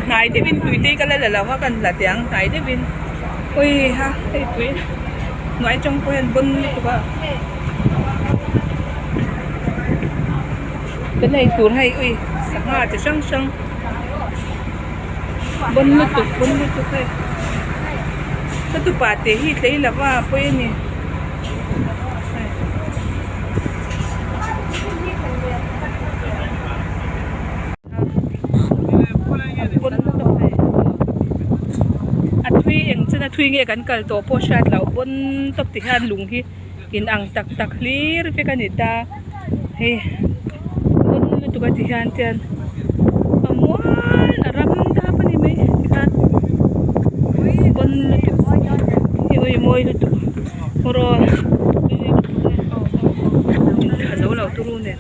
nãy Devin tụi tây cái là hoa cần là tiếng nãy Devin ôi ha tụi nói trong quen bưng đi tụi cái này tụi hay ui sáng hà chỉ sang sang bưng nước tụi hay cái tụi bà té hít lấy là hoa quên nè thui nghe kan kal to po shat lau bon top ti han lung hi in ang tak tak clear fe kanita he bon tu ka ti han tian amwal aram da pa ni mai ti han bon tu oi moi tu moro hello lau tu ru ne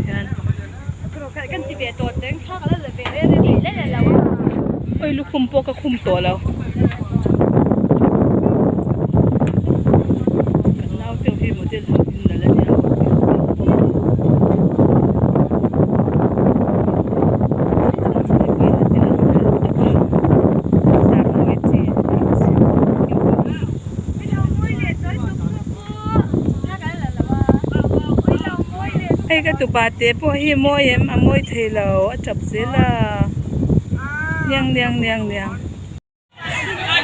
yan pero kan ti be to teng kha ka la be le la oi lu khum po ka khum to lau cái tụ bà té po hi môi em môi thầy lầu chập dễ là nhang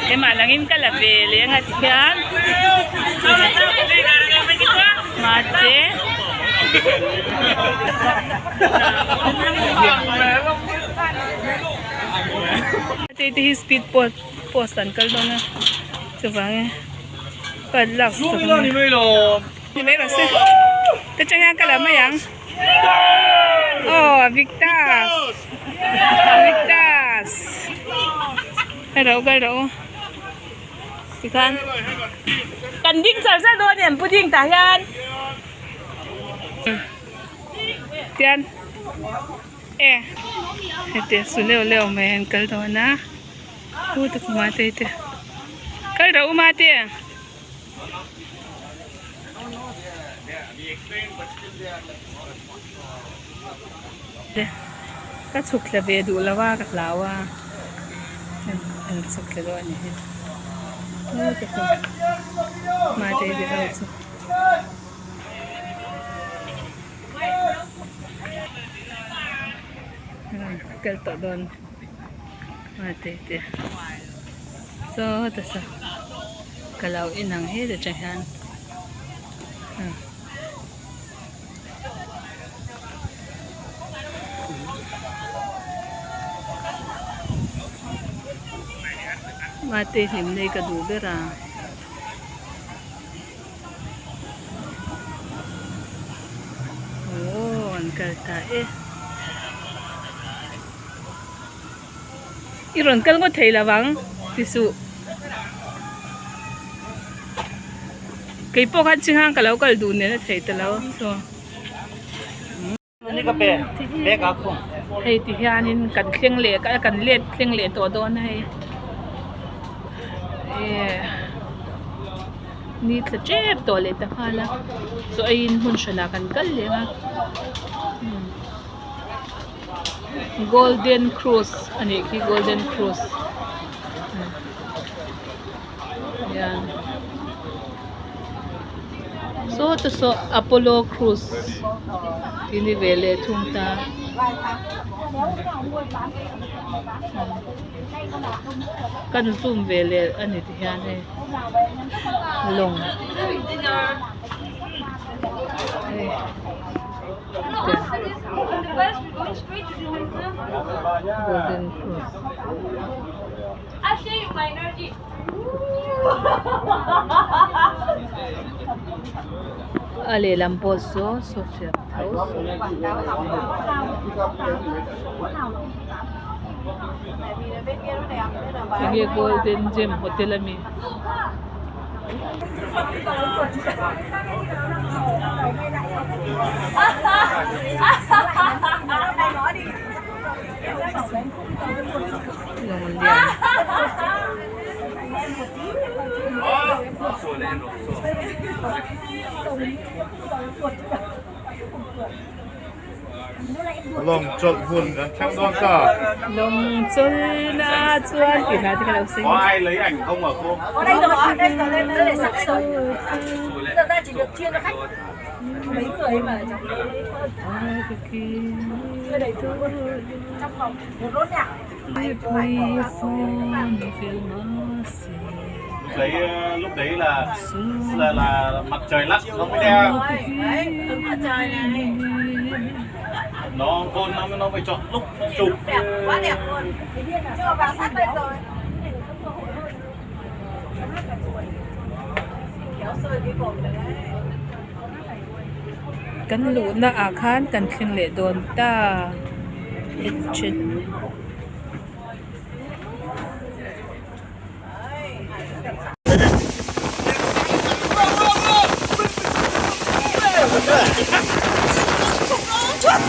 em mà lang im cái là về liền hả chị anh mà té thì speed post uncle đó nè cho vàng cái lạc thì mấy bà xem cái chân hàng cái là mấy yang oh Victas cái đâu thì kan cần đinh sao ra đôi điểm pudding tả yan tiền thế xuống leo men cái đó na tu được mà thế cái đâu mà thế cái sụt là về đủ làว่ากับเราอ่ะsụt là đó nhỉ mà đây thì đâu chứ cái tổ đòn mà đây so ta sa kalau inang he de chahan mati him nei ka du bera oh an kalta iron kal ngo thei lawang tisu kei po khan ching kalau kal du ne na thei ta law so ni ka pe ka khum hei ti hianin kan thleng le ka kan let thleng le to don hei ni tla chep to le ta khala so ain hun shala kan kal le ha golden cruise ani ki golden cruise yan so Apollo cruise ini vele thungta kan zoom vele ani ti hian he long golden cruise I'll show you my energy Ale Lamposo Social House Sige Golden Gem Hotel ami lồng trộn hùn gắn khăn đoan cả. Lồng chơi na chuan kỷ là cái đầu sinh. Có ai lấy ảnh không hả cô? Ở đây rồi hả? Đây rồi, đây để sẵn đây rồi. Giờ ta chỉ được chia cho khách mấy người mà trong đấy trong phòng một rốt nhạc. Lúc đấy là mặt trời lặn nó mới đeo. Đấy, đứng mặt trời này. Nó phải chọn lúc nó chụp. Đẹp, quá đẹp luôn. Chưa vào sát bên rồi. Kéo sơi cái cột đấy. Kan lu na akhan kan khing le don ta it chin Chuột